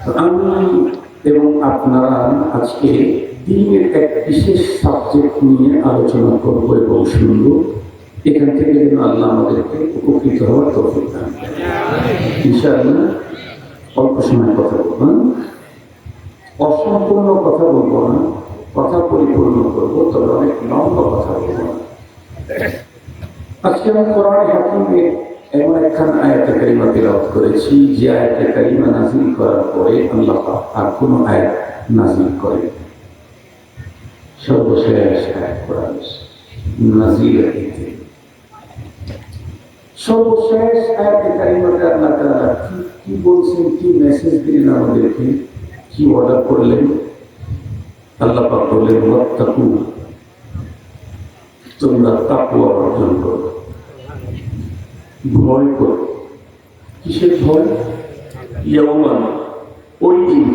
আমি এবং আপনারা আজকে দিনের এক বিশেষ সাবজেক্ট নিয়ে আলোচনা করব এবং শুনব। এখান থেকে যেন আল্লাহ আমাদেরকে উপকৃত হওয়ার তৌফিক দান করেন। ইনশাআল্লাহ অল্প সময় কথা বলবো, অসম্পূর্ণ কথা বলবো না, কথা পরিপূর্ণ করবো, তবে অনেক লম্বা কথা বলবো না। আজকে আমি কোরআন হাকিমে এমন একখান আয়াতে কারিমা তিলাওয়াত করেছি যে আয়াতে কারিমা নাযিল করার পরে আল্লাহ পাক আর কোনো আয়াত নাযিল করেন। সর্বশেষ আয়াত কোরআন নাযিল হয়েছে। সর্বশেষ আয়াতে কারিমাতে আল্লাহ তাআলা কি বলছেন, কি মেসেজ দিলেন আমাদেরকে, কি অর্ডার করলেন? আল্লাহ পাক বললেন, ওয়াত্তাকু, তোমরা তাকওয়া অর্জন করো, ভয় করো। কিসের ভয়? ইয়াওমান, ওই দিন,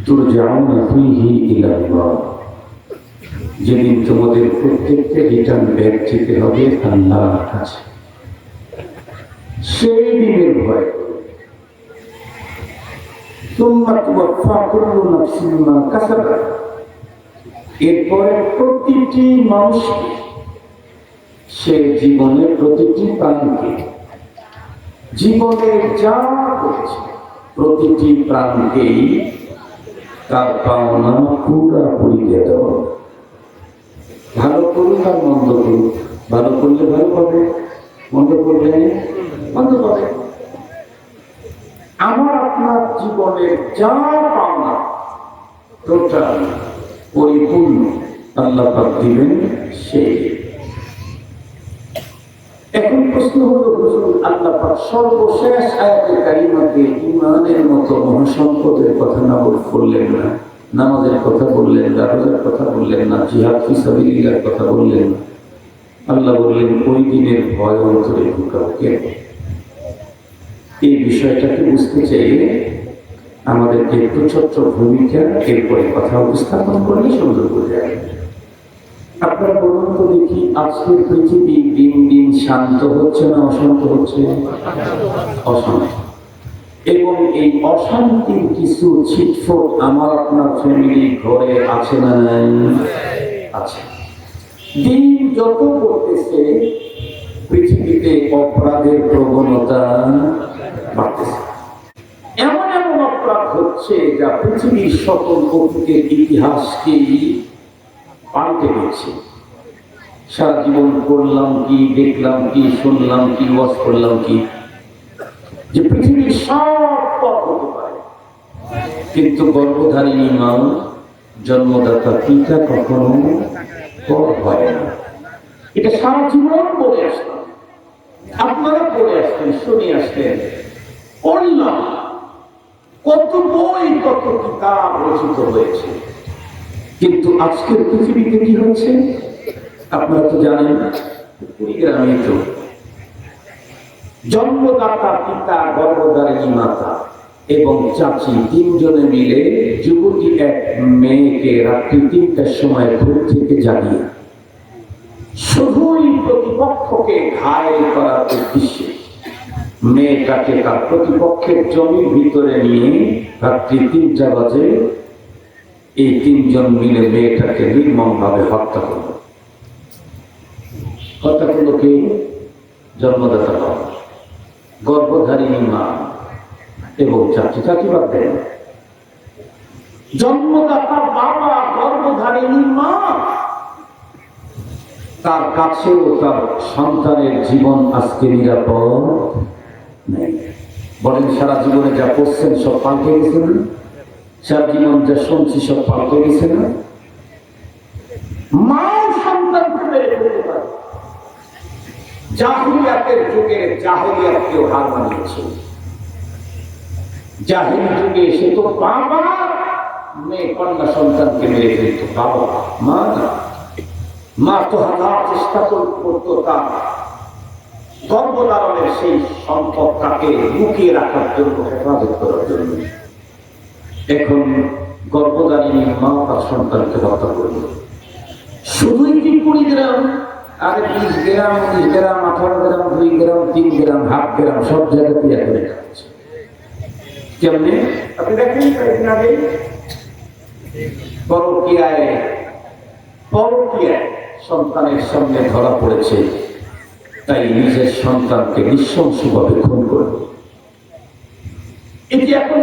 তুরজাউনা ফীহি ইলাল্লাহ, যেদিন তোমাদের প্রত্যেককে রিটার্ন ব্যাক যেতে হবে আল্লাহর কাছে। সেই দিনের ভয় করো। সুম্মা তুওয়াফফা কুল্লু নাফসিন মা কাসাবাত, এরপরে প্রতিটি মানুষকে, সে জীবনের প্রতিটি প্রাণকে, জীবনের যা করেছে প্রতিটি প্রাণকেই তার পাওনা পুরাপুরি দিয়ে দেওয়া। ভালো করুক আর মন্দ করুক, ভালো করলে ভালো পাবে, মন্দ করলে মন্দ পাবে। আমার আপনার জীবনের যা পাওনা টোটাল পরিপূর্ণ আল্লাহ পাক দিবেন সেই। এখন প্রশ্ন হলো, হুজুর আল্লাহ পাক সর্বশেষ আয়াতে কারিমাতে ঈমানের মতো মহাসম্পদের কথা না বললেন না, নামাজের কথা বললেন না, রোজার কথা বললেন না, জিহাদ ফি সাবিলিল্লাহর কথা বললেন না। আল্লাহ বললেন ওই দিনের ভয় অন্তরে ঢুকাও কেন? এই বিষয়টাকে বুঝতে চাইলে আমাদেরকে একটু ছোট্ট ভূমিকা এরপরে কথা উপস্থাপন করলে সুন্দর বোঝা যাবে। আপনারা বলুন তো দেখি, আজকের পৃথিবী দিন দিন শান্ত হচ্ছে না অশান্ত হচ্ছে? অশান্ত। এবং এই অশান্তির কিছু ছিটফোট আমার আপনার ফ্যামিলি ঘরে আছে না নাই? আছে। দিন যত করতেছে পৃথিবীতে অপরাধের প্রবণতা বাড়তেছে। এমন এমন অপরাধ হচ্ছে যা পৃথিবীর সকল অতীতের ইতিহাসকেই পাল্টে দিচ্ছে। সারা জীবন করলাম কি, দেখলাম কি, শুনলাম কি, ওয়াজ করলাম কি, যে পৃথিবীর সব পথ হতে পারে, কিন্তু গর্ভধারিণী মা, জন্মদাতা পিতা কখনো পর হয় না। এটা সারা জীবন বলে আসলাম, আপনারা পড়ে আসতেন, শুনে আসতেন, পড়লাম, কত বই কত কিতাব রচিত হয়েছে। কিন্তু আজকের পৃথিবীতে কি হচ্ছে আপনারা তো জানেন। কুড়িগ্রামে তো জন্মদাতা পিতা, গর্ভধারিণী মাতা এবং চাচি তিনজনে মিলে যুবতী এক মেয়েকে রাত্রি ৩টার সময় ঘুম থেকে জাগিয়ে শুধুই প্রতিপক্ষকে ঘায়েল করার উদ্দেশ্যে মেয়েটাকে তার প্রতিপক্ষের জমির ভিতরে নিয়ে রাত্রি ৩টা বাজে এই তিনজন মিলে মেয়েটাকে নির্মমভাবে হত্যা করল। হত্যা করল কে? জন্মদাতা বাবা, গর্ভধারিণী মা এবং চাচি। চাচি বাদ দেন, জন্মদাতা বাবা, গর্ভধারিণী মা, তার কাছেও তার সন্তানের জীবন আজকে নিরাপদ নেই। বলেন, সারা জীবনে যা করছেন সব পাল্টে গেছে না? সারা জীবন যা শুনছি সব পাল্টে গেছে না? মাও সন্তানকে মেরে ফেলতে পারে। জাহিলিয়াতের যুগে জাহিলিয়াতকেও হার মানিয়েছে। জাহিলি যুগে সে তো বাবা মেয়ে কন্যা সন্তানকে মেরে ফেলত, বাবা, মা না। মা তো হাজার চেষ্টা করত তার গর্ভধারণের সেই সম্পদটাকে লুকিয়ে রাখার জন্য, হেফাজত করার জন্য। এখন গর্ভধারিণী মা তার সন্তানকে হত্যা করল। শুধুই কি কুড়িগ্রাম, আরে 20 গ্রাম, 19 গ্রাম, 18 গ্রাম, 2 গ্রাম, 3 গ্রাম, হাফ গ্রাম, সব জায়গাতে করে যাচ্ছে। কেমনে আপনি দেখেন কয়েকদিন আগে পরকীয়ায় সন্তানের সামনে ধরা পড়েছে, তাই নিজের সন্তানকে নৃশংসভাবে খুন করে। এটি এখন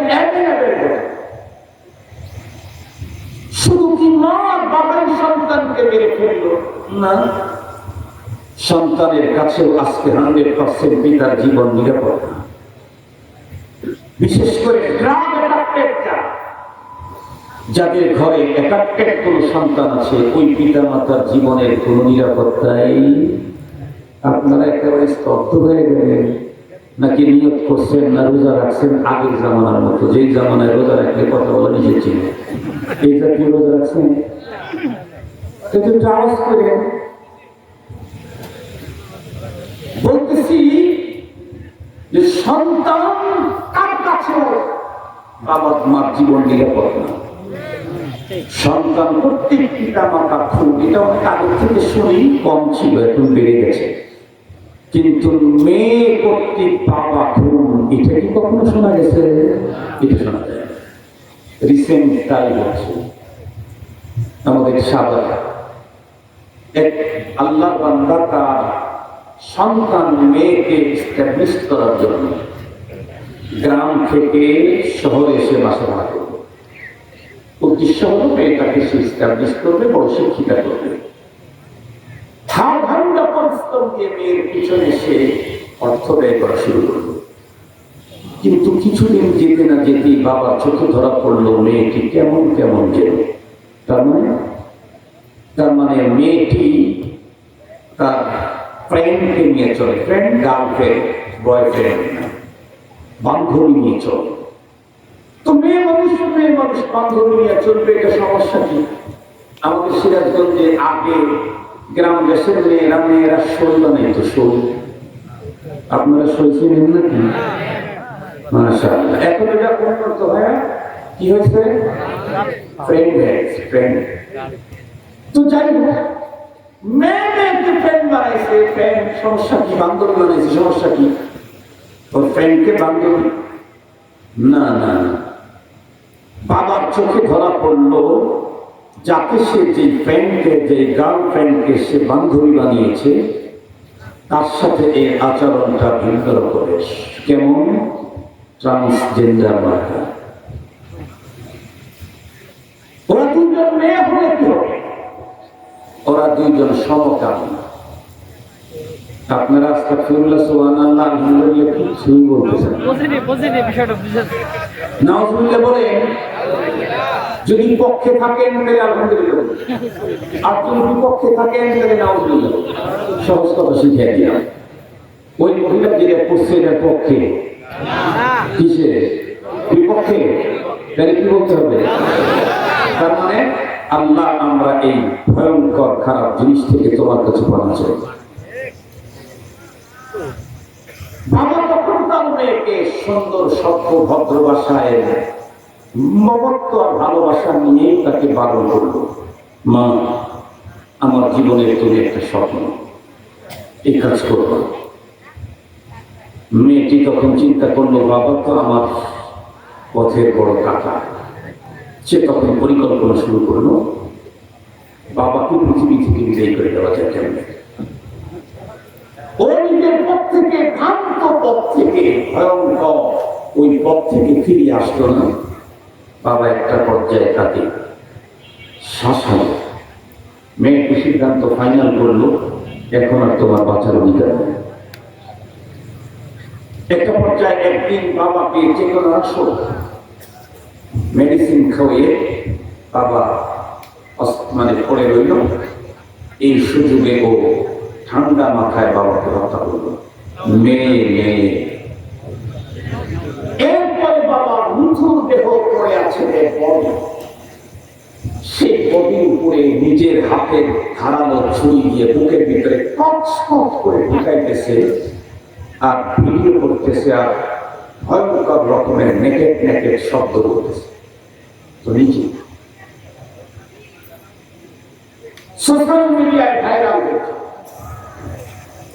শুধু কি মা বাবার সন্তানকে মেরে ফেলল না, সন্তানের কাছেও আজকে 100% পিতার জীবন নিরাপদ না। বিশেষ করে যাদের ঘরে একাত্মের কোন সন্তান আছে, ওই পিতা মাতার জীবনের কোন নিরাপত্তাই। আপনারা একেবারে স্তব্ধ হয়ে গেলেন, নাকি নিয়ত করছেন না রোজা রাখছেন আগের জামানার মতো, যেই জামানায় রোজা রাখলে কথা বলা নিষেধ ছিল, এই জাতীয় রোজা রাখছেন? আওয়াজ করে বলতেছি যে সন্তান কার কাছে বাবা মার জীবন নিরাপদ না। সন্তান প্রত্যেক পিতা মাতা খুন, এটা অনেক আগের থেকে শুনি, কম ছিল, এখন বেড়ে গেছে। কিন্তু মেয়ে কর্তৃক বাবা খুন, এটা কি কখনো শোনা গেছে? এটা শোনা যায়। রিসেন্ট তাই হচ্ছে আমাদের সাদা এক আল্লাহ বান্দা তার সন্তান মেয়েকে এস্টাবলিশ করার জন্য গ্রাম থেকে শহরে এসে বাসা ভাড়া করবে। উদ্দেশ্য হলো মেয়েটাকে সে এস্টাবলিশ করবে, বড় শিক্ষিতা করবে। ঘন্টা পরিশ্রম দিয়ে মেয়ের পিছনে সে অর্থ ব্যয় করা শুরু করলো। কিন্তু কিছুদিন যেতে না যেতেই বাবার চোখে ধরা পড়লো মেয়েটি কেমন কেমন যেন। তার মানে মেয়েটি তার ফ্রেন্ডকে নিয়ে চলে, ফ্রেন্ড গার্লফ্রেন্ড বয়ফ্রেন্ড বান্ধবী নিয়ে চলে। তো মেয়ে মানুষ বান্ধবী নিয়ে চলবে, এটা সমস্যা কি? আমাদের সিরাজগঞ্জে আগে গ্রাম দেশের মেয়েরা শোল বানাইতো, শোল। আপনারা শোল চিনেন নাকি? মাশাআল্লাহ। এখন এটা উন্নত হয়ে কি হয়েছে? ফ্রেন্ড। তো যাই হোক, মেয়েকে ফ্রেন্ড বানাইছে, ফ্রেন্ড সমস্যা কি? বান্ধবী বানাইছে, সমস্যা কি? ওর ফ্রেন্ডকে বান্ধবী না, বাবার চোখে ধরা পড়লো যাকে সে যে ফ্রেন্ডকে, যে গার্লফ্রেন্ডকে সে বান্ধবী বানিয়েছে, তার সাথে এই আচরণটা ভিন্ন রকমের। কেমন? ট্রান্সজেন্ডার মার্কা। ওরা দুইজন মেয়ে হলে কি হবে? ওরা দুইজন সমকামী। আপনারা আস্তাগফিরুল্লাহ সুবহানাল্লাহ আলহামদুলিল্লাহ কিছুই বলতেছেন নাউজুবিল্লাহ বলেন। যদি পক্ষে থাকেন তাহলে আলহামদুলিল্লাহ, আর যদি বিপক্ষে থাকেন তাহলে নাউজুবিল্লাহ। সহজ কথা শিখিয়ে দিলাম। ওই মহিলা যেটা করছে এটার পক্ষে, কিসে? বিপক্ষে। তাহলে কি বলতে হবে? তার মানে আল্লাহ, আমরা এই ভয়ঙ্কর খারাপ জিনিস থেকে তোমার কাছে পানা চাই। বাবা তখন তার মেয়েকে সুন্দর সভ্য ভদ্র ভাষায় মমত্ব আর ভালোবাসা নিয়েই তাকে বারণ করলো, মা আমার জীবনের তুমি একটা স্বপ্ন, এই কাজ করবো। মেয়েটি তখন চিন্তা করলো, বাবা তো আমার পথের বড় কাকা। সে তখন পরিকল্পনা শুরু করলো, বাবাকে পৃথিবী থেকে বিদায় করে দেওয়া যায় কেমন। ও নিজের পথ থেকে, ভ্রান্ত পথ থেকে, ভয়ঙ্কর ওই পথ থেকে ফিরে আসলো না। বাবা একটা পর্যায়ে তাকে শাসন, মেয়েকে সিদ্ধান্ত ফাইনাল করলো, এখন আর তোমার বাঁচার অধিকার নেই। একটা পর্যায়ে একদিন বাবাকে চেতনা আসো, মেডিসিন খাওয়িয়ে বাবা মানে পড়ে রইল। এই সুযোগে ও ঠান্ডা মাথায় বাবাকে হত্যা করলো। মেয়ে এরপরে বাবা মৃত্যুর দেহ পড়ে আছে, সেই বডির উপরে নিজের হাতের ধারালো ছুরি দিয়ে বুকের ভিতরে কচকচ করে ঢুকাইতেছে আর ভিডিও করতেছে, আর ভয়ঙ্কর রকমের নেকেট শব্দ করতেছে। তো নিজে সোশ্যাল মিডিয়ায় ভাইরাল হয়েছে।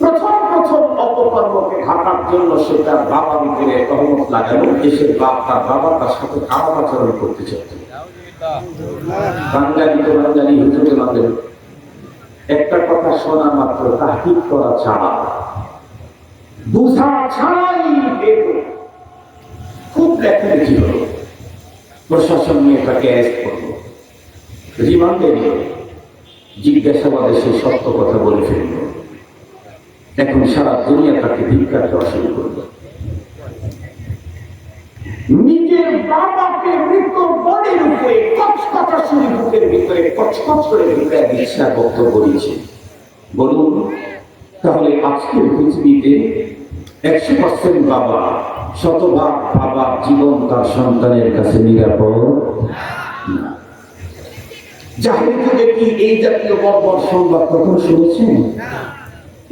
প্রথম অপকর্মকে ঢাকার জন্য সে তার বাবার উপরে তহমত লাগালো, এসে তার বাবা তার সাথে খারাপ আচরণ করতে চাইত। বাঙালি তো বাঙালি হুজুরে আমাদের একটা কথা শোনা মাত্র তাহকিক করা ছাড়া, বুঝা ছাড়াই খুব লেখালেখি হলো, প্রশাসন নিয়ে তাকে অ্যারেস্ট করলো, রিমান্ডে নিল, জিজ্ঞাসাবাদে সে সত্য কথা বলে ফেলল। এখন সারা দুনিয়া তাকে ধিক্কার দেওয়া শুরু করল। নিজের বাবাকে মৃত বনের উপরে কচকচা শুরু বুকের ভিতরে কচকচ করে ঢুকায় দিচ্ছা বক্তব্য দিয়েছে। বলুন তাহলে আজকের পৃথিবীতে 100% বাবা, শতভাগ বাবার জীবন তার সন্তানের কাছে নিরাপদ না। জাহেলিতে দেখি এই জাতীয় বর্বর সংবাদ কখনো শুনেছেন?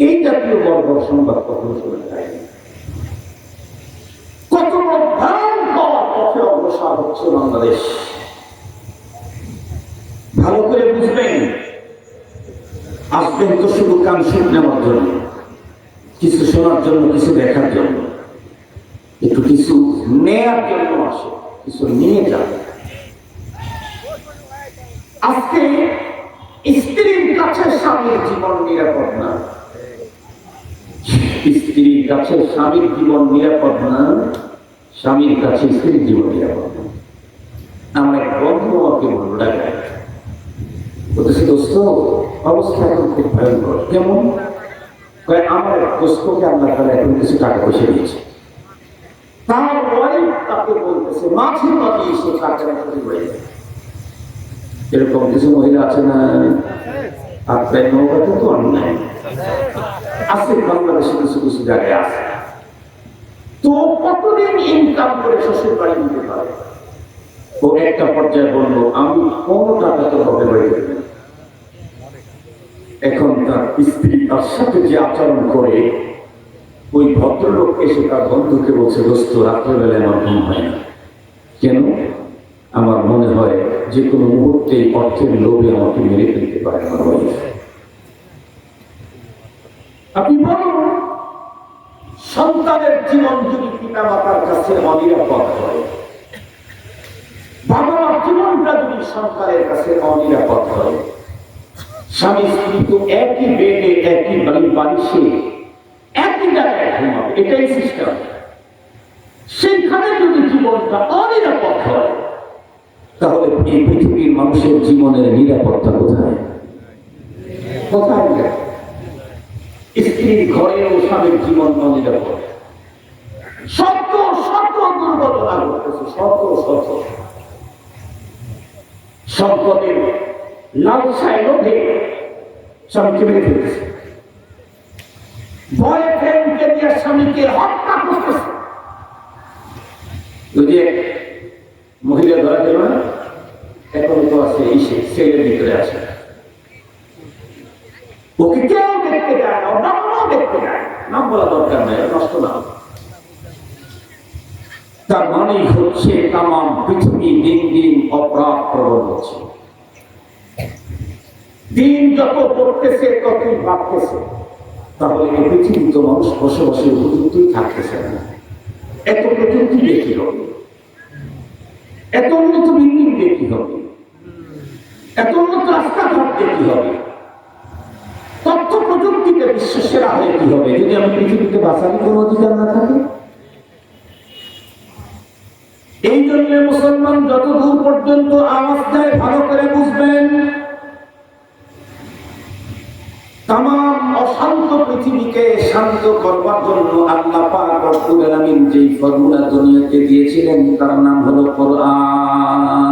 এই জাতীয় বর্বর সংবাদ কখনো শোনা যায়নি। কত ভয়ঙ্কর পথে অগ্রসর হচ্ছে বাংলাদেশ। ভালো করে বুঝবেন, আসবেন তো শুধু কান শুনে নেওয়ার জন্য, কিছু শোনার জন্য, কিছু দেখার জন্য, একটু কিছু নেয়ার জন্য আসে, কিছু নিয়ে যাবে। আজকে স্ত্রীর কাছে স্বামীর জীবন নিরাপদ না, স্ত্রীর কাছে স্বামীর জীবন নিরাপদ না, স্বামীর কাছে স্ত্রীর জীবন নিরাপদ না। আমার এক বন্ধু আমাকে ভালো লাগে, বলতেছে দোস্ত অবস্থা এখন খুব ভয়ঙ্কর। কেমন? আমার এক দোস্তকে আল্লাহ তাআলা এখন কিছু টাকা পয়সা দিয়েছে, তার ওয়াইফ তাকে বলতেছে মাঝে মাঝে এসে টাকাটা চুরি হয়ে যায়। এরকম কিছু মহিলা আছে না? আপনার নৌকাতে তো অন্যায় আছে, বাংলাদেশে কিছু কিছু জায়গায় আছে। তো কতদিন ইনকাম করে শ্বশুর বাড়ি নিতে পারে? ও একটা পর্যায়ে বলল আমি কোনো টাকা তো হবে বাড়িতে। এখন তার স্ত্রী তার সাথে যে আচরণ করে, ওই ভদ্রলোক এসে তার বন্ধুকে বলছে দোস্ত রাত্রেবেলায় আমার ঘুম হয় না। কেন? আমার মনে হয় যে কোনো মুহূর্তে অর্থের লোভে আমাকে মেরে ফেলতে পারে আমার ওয়াইফ। আপনি বলুন, সন্তানের জীবন যদি পিতা মাতার কাছে অনিরাপদ হয়, বাবা মার জীবনটা যদি সন্তানের কাছে অনিরাপদ হয়, স্বামী স্ত্রী তো একই বেডে একই বালিশে একই জায়গায় ঘুমাবে, এটাই সিস্টেম। সেইখানে যদি জীবনটা অনিরাপদ হয়, তাহলে এই পৃথিবীর মানুষের জীবনের নিরাপত্তা কোথায়? কোথায়? স্ত্রীর ঘরেও স্বামীর জীবন অনিরাপদ। শত শত দুর্ঘটনা ঘটতেছে, শত শত। সম্পদের লালসায় লোভে স্বামীকে মেরে ফেলতেছে, বয়ফ্রেন্ডকে দিয়ে স্বামীকে হত্যা করতেছে। যদি মহিলা ধরা গেল না, এখন তো আছে সেলের ভিতরে আছে, ওকে কেউ দেখতে যায় না, নামও দেখতে যায়, নাম বলা দরকার নেই, নষ্ট না। তার মানেই হচ্ছে তাম পৃথিবী দিন দিন অপরাধ প্রবণ হচ্ছে। দিন যত পড়তেছে ততই বাড়তেছে। তাহলে এই পৃথিবী তো মানুষ বসবাসের উপযুক্তই থাকতেছে না। এত প্রযুক্তি দেখি হবে, এত উন্নত বিল্ডিং দেখি হবে, এত উন্নত রাস্তাঘাট দেখি হবে, তথ্য প্রযুক্তিতে বিশ্ব সেরা হয়ে কি হবে যদি আমি পৃথিবীতে বাঁচার কোনো অধিকার না থাকে? এই জন্য মুসলমান যতদূর পর্যন্ত আওয়াজ দেয় ভালো করে বুঝবেন, তাম অশান্ত পৃথিবীকে শান্ত করবার জন্য আল্লাহ পাক রব্বুল আলামিন যেই ফর্মুলা দুনিয়াতে দিয়েছিলেন তার নাম হলো কোরআন।